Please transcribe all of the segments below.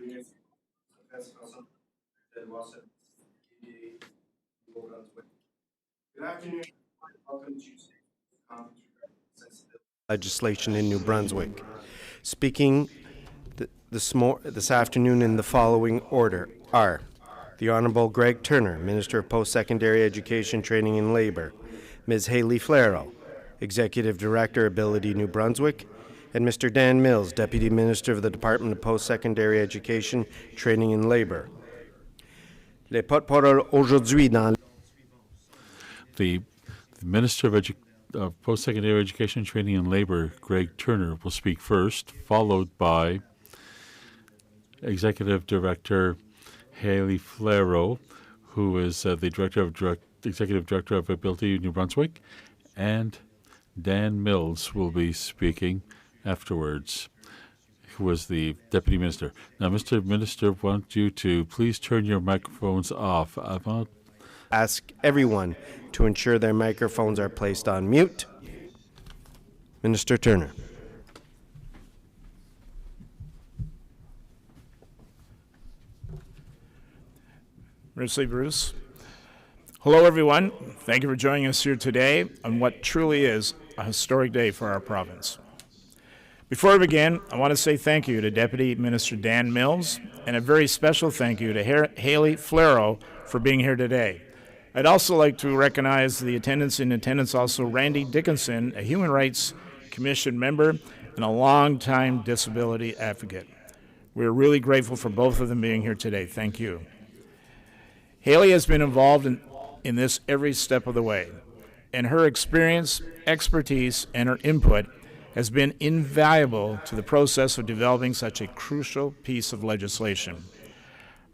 Good afternoon. Welcome to today's conference regarding legislation in New Brunswick. Speaking this afternoon in the following order are the Honourable Greg Turner, Minister of Post-Secondary Education, Training and Labour, Ms. Hayley Flero, Executive Director, Ability New Brunswick, and Mr. Dan Mills, Deputy Minister of the Department of Post-Secondary Education, Training and Labour. Les porte-parole aujourd'hui dans the Minister of Post-Secondary Education, Training and Labour, Greg Turner, will speak first, followed by Executive Director Hayley Flero, who is the Executive Director of Ability New Brunswick, and Dan Mills will be speaking afterwards, who was the Deputy Minister. Now, Mr. Minister, I want you to please turn your microphones off. Ask everyone to ensure their microphones are placed on mute. Minister Turner. Merci, Bruce. Hello, everyone. Thank you for joining us here today on what truly is a historic day for our province. Before we begin, I want to say thank you to Deputy Minister Dan Mills and a very special thank you to Hayley Flero for being here today. I'd also like to recognize the attendance also Randy Dickinson, a Human Rights Commission member and a longtime disability advocate. We're really grateful for both of them being here today. Thank you. Hayley has been involved in this every step of the way, and her experience, expertise, and her input has been invaluable to the process of developing such a crucial piece of legislation.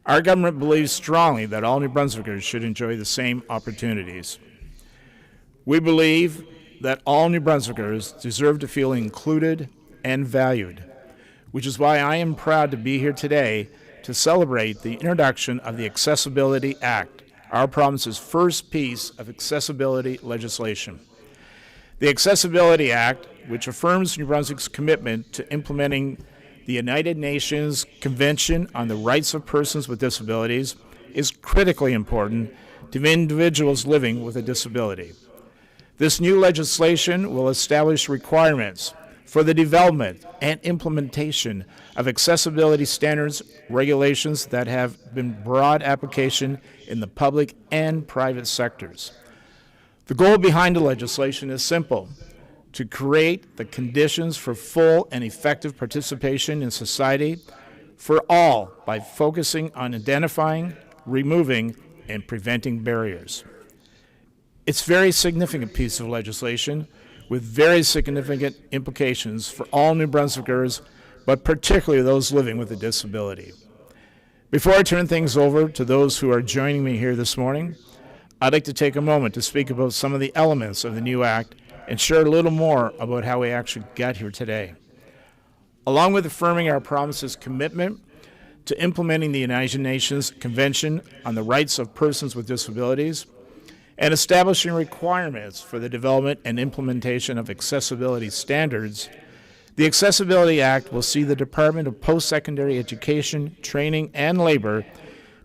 Our government believes strongly that all New Brunswickers should enjoy the same opportunities. We believe that all New Brunswickers deserve to feel included and valued, which is why I am proud to be here today to celebrate the introduction of the Accessibility Act, our province's first piece of accessibility legislation. The Accessibility Act, which affirms New Brunswick's commitment to implementing the United Nations Convention on the Rights of Persons with Disabilities, is critically important to individuals living with a disability. This new legislation will establish requirements for the development and implementation of accessibility standards, regulations that have been broad application in the public and private sectors. The goal behind the legislation is simple: to create the conditions for full and effective participation in society for all by focusing on identifying, removing, and preventing barriers. It's a very significant piece of legislation with very significant implications for all New Brunswickers, but particularly those living with a disability. Before I turn things over to those who are joining me here this morning, I'd like to take a moment to speak about some of the elements of the new act and share a little more about how we actually got here today. Along with affirming our province's commitment to implementing the United Nations Convention on the Rights of Persons with Disabilities and establishing requirements for the development and implementation of accessibility standards, the Accessibility Act will see the Department of Post-Secondary Education, Training and Labour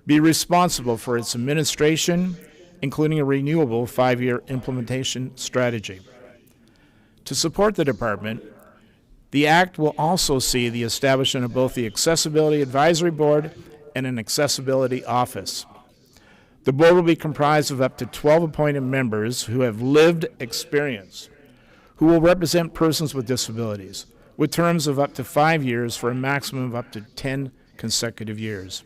be responsible for its administration, including a renewable 5-year implementation strategy. To support the department, the Act will also see the establishment of both the Accessibility Advisory Board and an Accessibility Office. The board will be comprised of up to 12 appointed members who have lived experience, who will represent persons with disabilities, with terms of up to 5 years for a maximum of up to 10 consecutive years.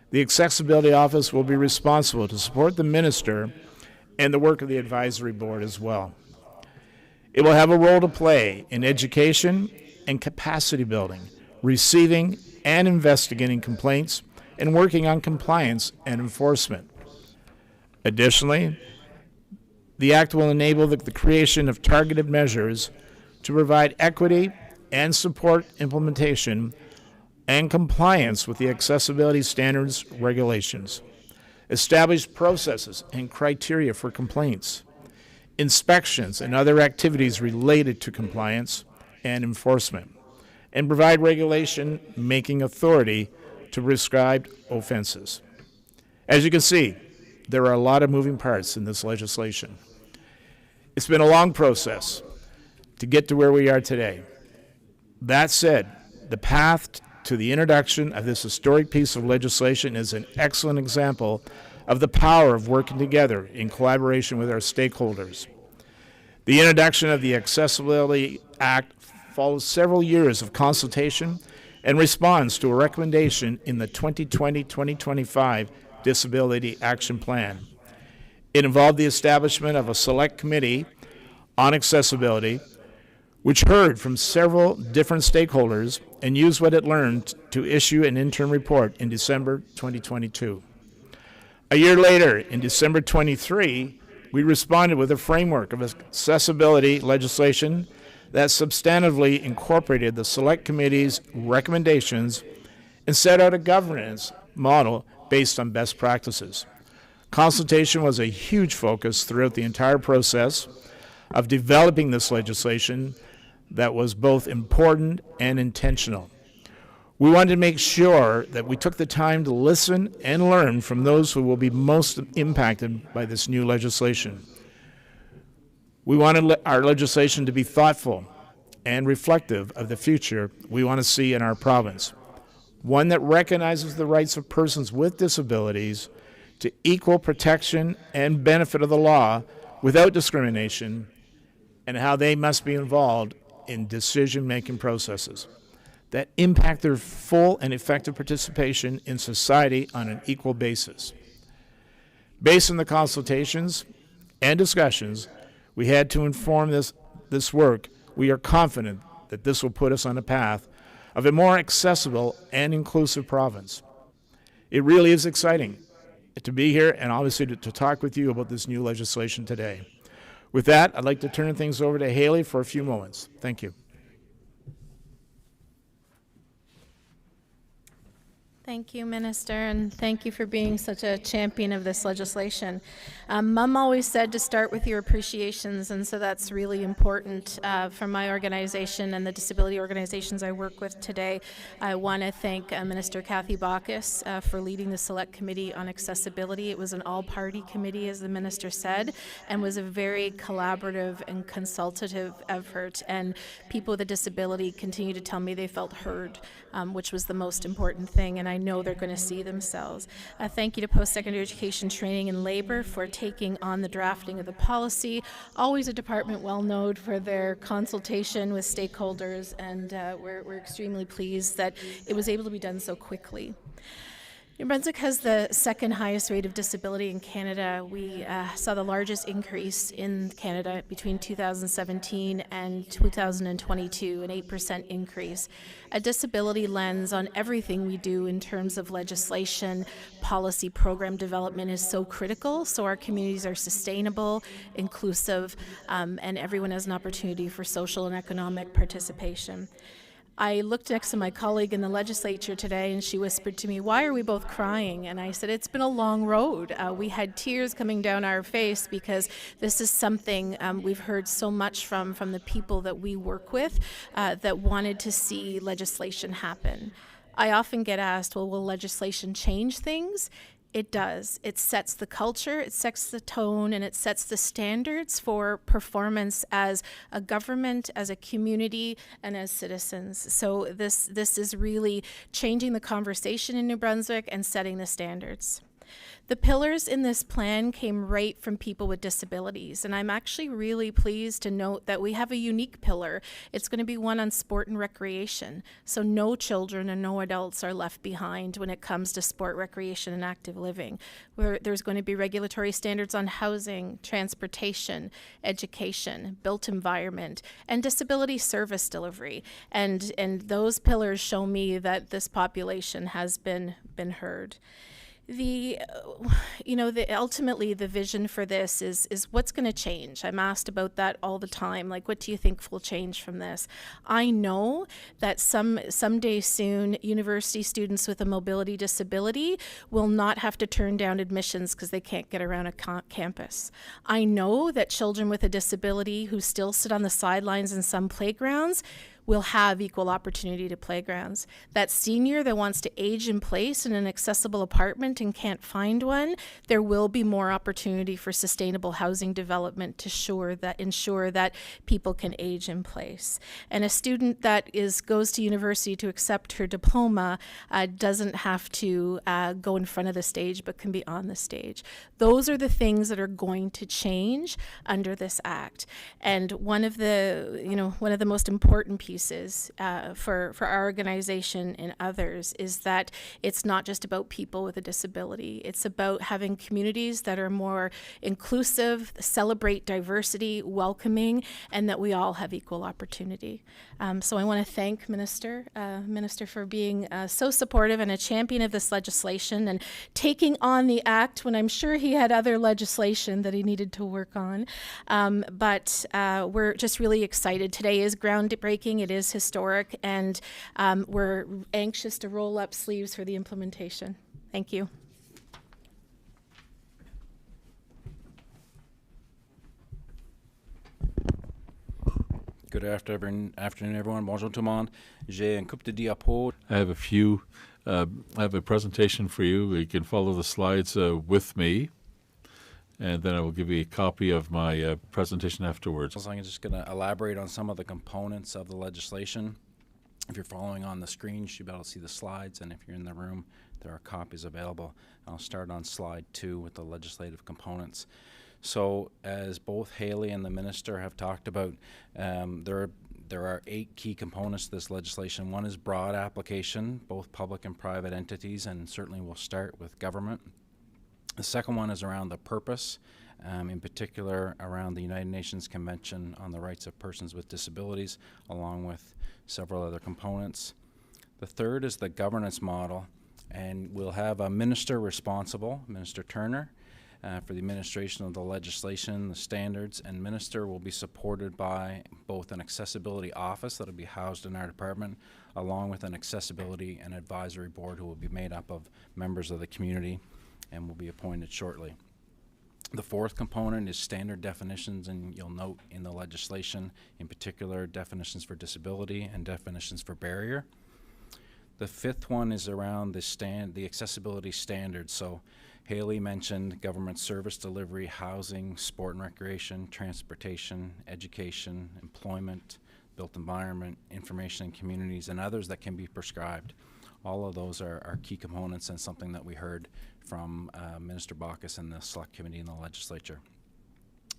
The Accessibility Office will be responsible to support the minister and the work of the advisory board as well. It will have a role to play in education and capacity building, receiving and investigating complaints, and working on compliance and enforcement. Additionally, the Act will enable the creation of targeted measures to provide equity and support implementation and compliance with the accessibility standards regulations, establish processes and criteria for complaints, inspections and other activities related to compliance and enforcement, and provide regulation-making authority to prescribed offenses. As you can see, there are a lot of moving parts in this legislation. It's been a long process to get to where we are today. That said, the path to the introduction of this historic piece of legislation is an excellent example of the power of working together in collaboration with our stakeholders. The introduction of the Accessibility Act follows several years of consultation and responds to a recommendation in the 2020-2025 Disability Action Plan. It involved the establishment of a select committee on accessibility, which heard from several different stakeholders and used what it learned to issue an interim report in December 2022. A year later, in December 23, we responded with a framework of accessibility legislation that substantively incorporated the Select Committee's recommendations and set out a governance model based on best practices. Consultation was a huge focus throughout the entire process of developing this legislation that was both important and intentional. We wanted to make sure that we took the time to listen and learn from those who will be most impacted by this new legislation. We wanted our legislation to be thoughtful and reflective of the future we want to see in our province, one that recognizes the rights of persons with disabilities to equal protection and benefit of the law without discrimination, and how they must be involved in decision-making processes that impact their full and effective participation in society on an equal basis. Based on the consultations and discussions we had to inform this work, we are confident that this will put us on a path of a more accessible and inclusive province. It really is exciting to be here and obviously to talk with you about this new legislation today. With that, I'd like to turn things over to Haley for a few moments. Thank you. Thank you, Minister, and thank you for being such a champion of this legislation. Mom always said to start with your appreciations, and so that's really important for my organization and the disability organizations I work with today. I want to thank Minister Kathy Baucus for leading the Select Committee on Accessibility. It was an all-party committee, as the Minister said, and was a very collaborative and consultative effort, and people with a disability continue to tell me they felt heard, which was the most important thing, and I know they're going to see themselves. Thank you to Post-Secondary Education Training and Labor for taking on the drafting of the policy. Always a department well known for their consultation with stakeholders, and we're extremely pleased that it was able to be done so quickly. New Brunswick has the second highest rate of disability in Canada. We saw the largest increase in Canada between 2017 and 2022, an 8% increase. A disability lens on everything we do in terms of legislation, policy, program development is so critical, so our communities are sustainable, inclusive, and everyone has an opportunity for social and economic participation. I looked next to my colleague in the legislature today, and she whispered to me, "Why are we both crying?" And I said, "It's been a long road." We had tears coming down our face because this is something we've heard so much from the people that we work with that wanted to see legislation happen. I often get asked, well, will legislation change things? It does. It sets the culture, it sets the tone, and it sets the standards for performance as a government, as a community, and as citizens. So this is really changing the conversation in New Brunswick and setting the standards. The pillars in this plan came right from people with disabilities, and I'm actually really pleased to note that we have a unique pillar. It's going to be one on sport and recreation, so no children and no adults are left behind when it comes to sport, recreation, and active living. There's going to be regulatory standards on housing, transportation, education, built environment, and disability service delivery, and those pillars show me that this population has been heard. Ultimately the vision for this is what's going to change. I'm asked about that all the time. Like, what do you think will change from this? I know that someday soon, university students with a mobility disability will not have to turn down admissions because they can't get around a campus. I know that children with a disability who still sit on the sidelines in some playgrounds will have equal opportunity to playgrounds. That senior that wants to age in place in an accessible apartment and can't find one, there will be more opportunity for sustainable housing development to ensure that people can age in place. And a student that goes to university to accept her diploma doesn't have to go in front of the stage, but can be on the stage. Those are the things that are going to change under this act. And one of the most important pieces for our organization and others is that it's not just about people with a disability. It's about having communities that are more inclusive, celebrate diversity, welcoming, and that we all have equal opportunity. So I want to thank Minister for being so supportive and a champion of this legislation and taking on the act when I'm sure he had other legislation that he needed to work on. But we're just really excited. Today is groundbreaking, it is historic, and we're anxious to roll up sleeves for the implementation. Thank you. Good afternoon, everyone. Bonjour tout le monde. J'ai une coupe de diapos. I have a presentation for you. You can follow the slides with me, and then I will give you a copy of my presentation afterwards. So I'm just going to elaborate on some of the components of the legislation. If you're following on the screen, you should be able to see the slides, and if you're in the room, there are copies available. I'll start on slide 2 with the legislative components. So as both Haley and the Minister have talked about, there are 8 key components to this legislation. One is broad application, both public and private entities, and certainly we'll start with government. The second one is around the purpose, in particular around the United Nations Convention on the Rights of Persons with Disabilities, along with several other components. The third is the governance model, and we'll have a minister responsible, Minister Turner, for the administration of the legislation, the standards, and minister will be supported by both an accessibility office that will be housed in our department, along with an accessibility and advisory board who will be made up of members of the community and will be appointed shortly. The fourth component is standard definitions, and you'll note in the legislation, in particular, definitions for disability and definitions for barrier. The fifth one is around the accessibility standards. So Haley mentioned government service delivery, housing, sport and recreation, transportation, education, employment, built environment, information in communities, and others that can be prescribed. All of those are key components and something that we heard from Minister Baucus and the Select Committee in the Legislature.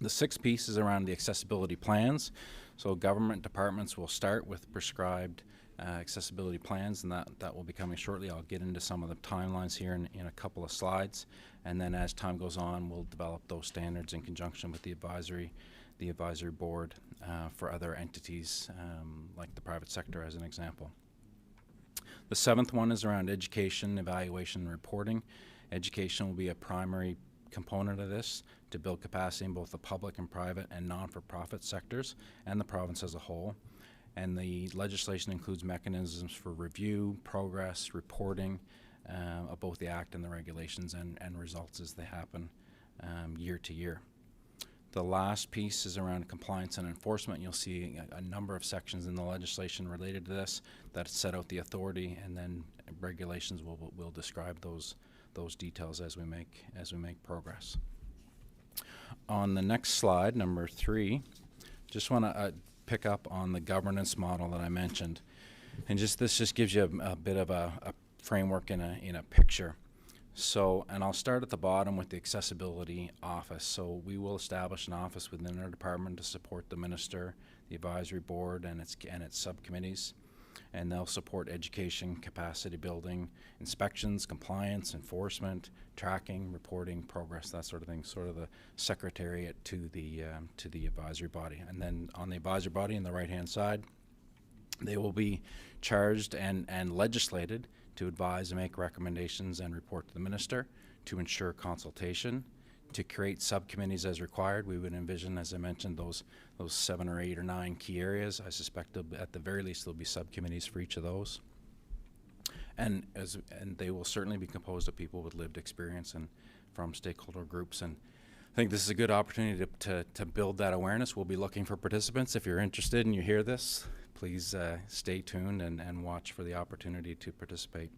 The sixth piece is around the accessibility plans. So government departments will start with prescribed accessibility plans, and that will be coming shortly. I'll get into some of the timelines here in a couple of slides, and then as time goes on, we'll develop those standards in conjunction with the advisory board for other entities like the private sector as an example. The seventh one is around education, evaluation, and reporting. Education will be a primary component of this to build capacity in both the public and private and non-for-profit sectors and the province as a whole. And the legislation includes mechanisms for review, progress, reporting of both the Act and the regulations and results as they happen year to year. The last piece is around compliance and enforcement. You'll see a number of sections in the legislation related to this that set out the authority, and then regulations will describe those details as we make progress. On the next slide, number 3, just want to pick up on the governance model that I mentioned, and this just gives you a bit of a framework in a picture. So, and I'll start at the bottom with the accessibility office. So we will establish an office within our department to support the minister, the advisory board, and its subcommittees, and they'll support education, capacity building, inspections, compliance, enforcement, tracking, reporting, progress, that sort of thing. Sort of the secretariat to the advisory body. And then on the advisory body on the right-hand side, they will be charged and legislated to advise and make recommendations and report to the minister, to ensure consultation, to create subcommittees as required. We would envision, as I mentioned, those 7 or 8 or 9 key areas. I suspect at the very least there'll be subcommittees for each of those. And they will certainly be composed of people with lived experience and from stakeholder groups. And I think this is a good opportunity to build that awareness. We'll be looking for participants. If you're interested and you hear this, please stay tuned and watch for the opportunity to participate.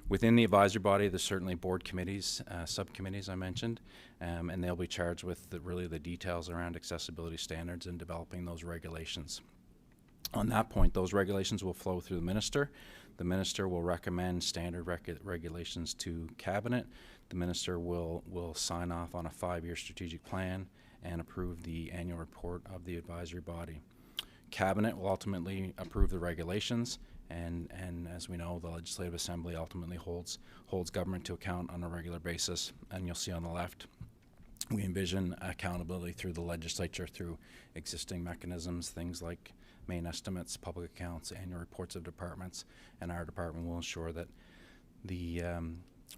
Within the advisory body, there's certainly board committees, subcommittees I mentioned, and they'll be charged with really the details around accessibility standards and developing those regulations. On that point, those regulations will flow through the minister. The minister will recommend standard regulations to cabinet. The minister will sign off on a 5-year strategic plan and approve the annual report of the advisory body. Cabinet will ultimately approve the regulations, and as we know, the Legislative Assembly ultimately holds government to account on a regular basis. And you'll see on the left, we envision accountability through the legislature through existing mechanisms, things like main estimates, public accounts, annual reports of departments, and our department will ensure that the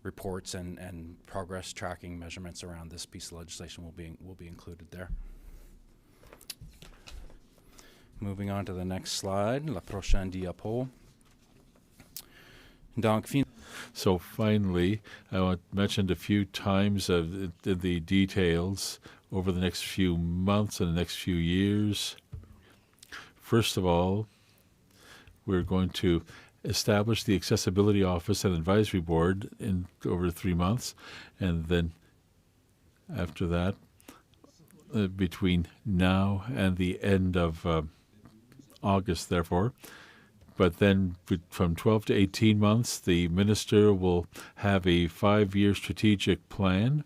reports and progress tracking measurements around this piece of legislation will be included there. Moving on to the next slide, la prochaine diapo. So finally, I mentioned a few times of the details over the next few months and the next few years. First of all, we're going to establish the Accessibility Office and Advisory Board in over 3 months, and then after that, between now and the end of August, therefore. But then from 12 to 18 months, the minister will have a 5-year strategic plan.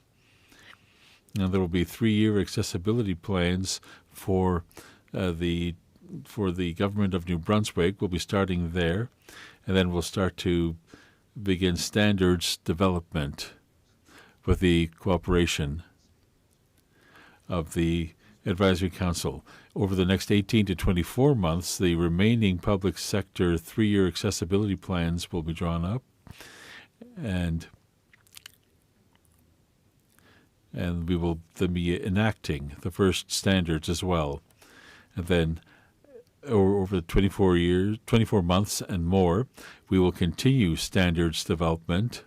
And there will be 3-year accessibility plans for the government of New Brunswick. We'll be starting there. And then we'll start to begin standards development with the cooperation of the Advisory Council. Over the next 18 to 24 months, the remaining public sector 3-year accessibility plans will be drawn up, and we will then be enacting the first standards as well. And then over 24 months and more, we will continue standards development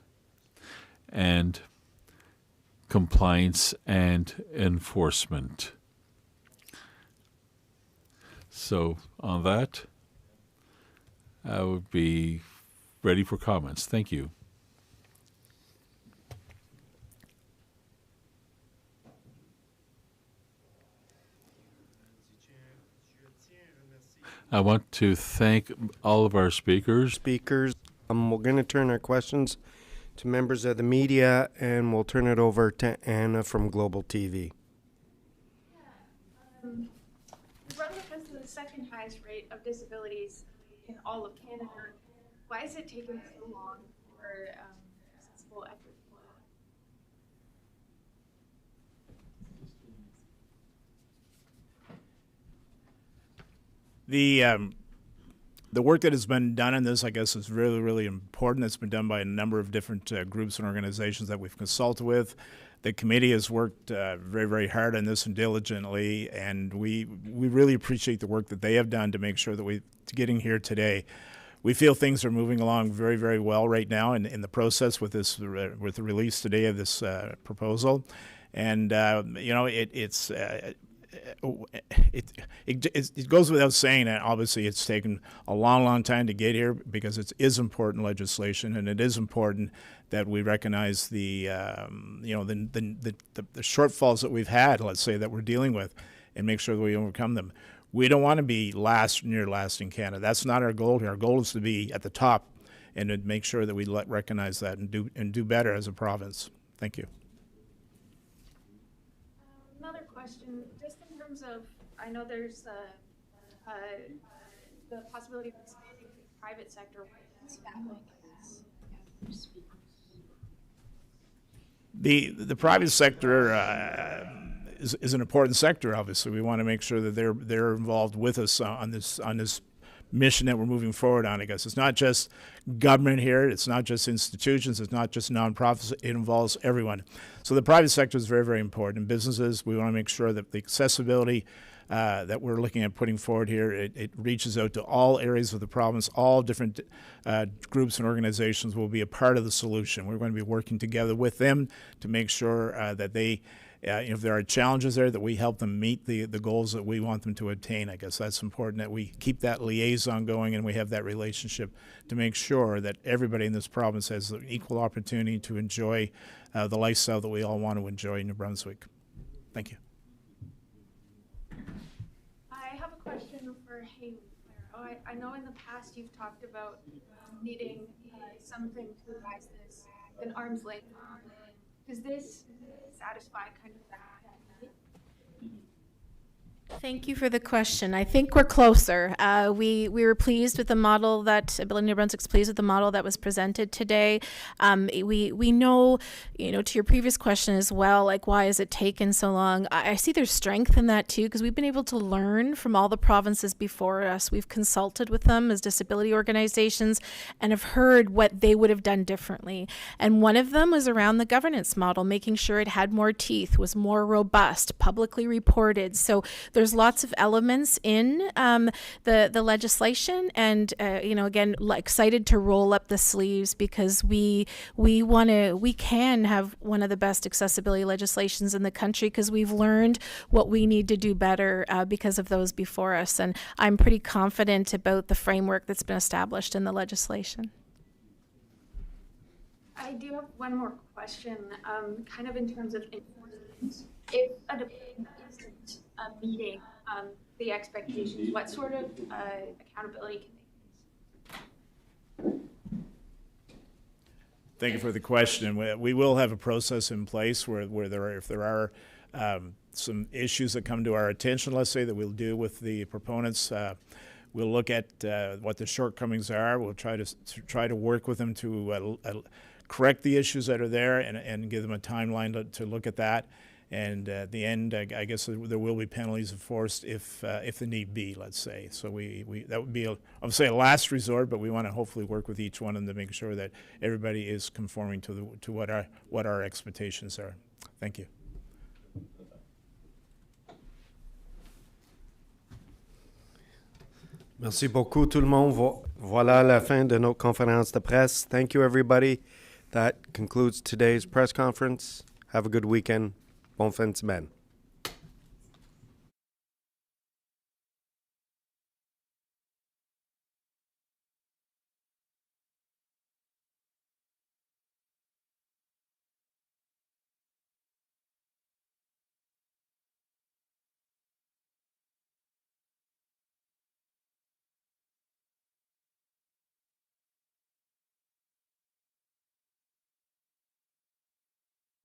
and compliance and enforcement. So on that, I would be ready for comments. Thank you. I want to thank all of our speakers. We're going to turn our questions to members of the media, and we'll turn it over to Anna from Global TV. Brunswick has the second highest rate of disabilities in all of Canada. Why is it taking so long for accessible effort? The work that has been done in this, I guess, is really, really important. It's been done by a number of different groups and organizations that we've consulted with. The committee has worked very, very hard on this and diligently, and we really appreciate the work that they have done to make sure that getting here today. We feel things are moving along very, very well right now in the process with this with the release today of this proposal, and it goes without saying that obviously it's taken a long, long time to get here because it is important legislation, and it is important that we recognize the shortfalls that we've had, let's say, that we're dealing with, and make sure that we overcome them. We don't want to be near last in Canada. That's not our goal here. Our goal is to be at the top and to make sure that we recognize that and do better as a province. Thank you. Another question, just in terms of, I know there's the possibility of expanding the private sector. The private sector is an important sector. Obviously, we want to make sure that they're involved with us on this mission that we're moving forward on. I guess it's not just government here. It's not just institutions. It's not just nonprofits. It involves everyone. So the private sector is very, very important. In businesses, we want to make sure that the accessibility that we're looking at putting forward here. It reaches out to all areas of the province. All different groups and organizations will be a part of the solution. We're going to be working together with them to make sure that they, if there are challenges there, that we help them meet the goals that we want them to attain. I guess that's important, that we keep that liaison going and we have that relationship to make sure that everybody in this province has an equal opportunity to enjoy the lifestyle that we all want to enjoy in New Brunswick. Thank you. I have a question for Haley Claro. I know in the past you've talked about needing something to advise this, an arm's length. Does this satisfy kind of that need? Thank you for the question. I think we're closer. We were pleased with the model that Ability New Brunswick's pleased with the model that was presented today. We know, to your previous question as well, like why has it taken so long? I see there's strength in that too, because we've been able to learn from all the provinces before us. We've consulted with them as disability organizations and have heard what they would have done differently. And one of them was around the governance model, making sure it had more teeth, was more robust, publicly reported. So there's lots of elements in the legislation, and again, excited to roll up the sleeves because we can have one of the best accessibility legislations in the country because we've learned what we need to do better because of those before us, and I'm pretty confident about the framework that's been established in the legislation. I do have one more question, kind of in terms of enforcement. If a department isn't meeting the expectations, what sort of accountability can they face? Thank you for the question. We will have a process in place where if there are some issues that come to our attention, let's say, that we'll deal with the proponents. We'll look at what the shortcomings are. We'll try to work with them to correct the issues that are there and give them a timeline to look at that. And at the end, I guess there will be penalties enforced if the need be, let's say. So that would be, I would say, a last resort, but we want to hopefully work with each one of them to make sure that everybody is conforming to what our expectations are. Thank you. Merci beaucoup tout le monde. Voilà la fin de notre conférence de presse. Thank you, everybody. That concludes today's press conference. Have a good weekend. Bon fin de semaine.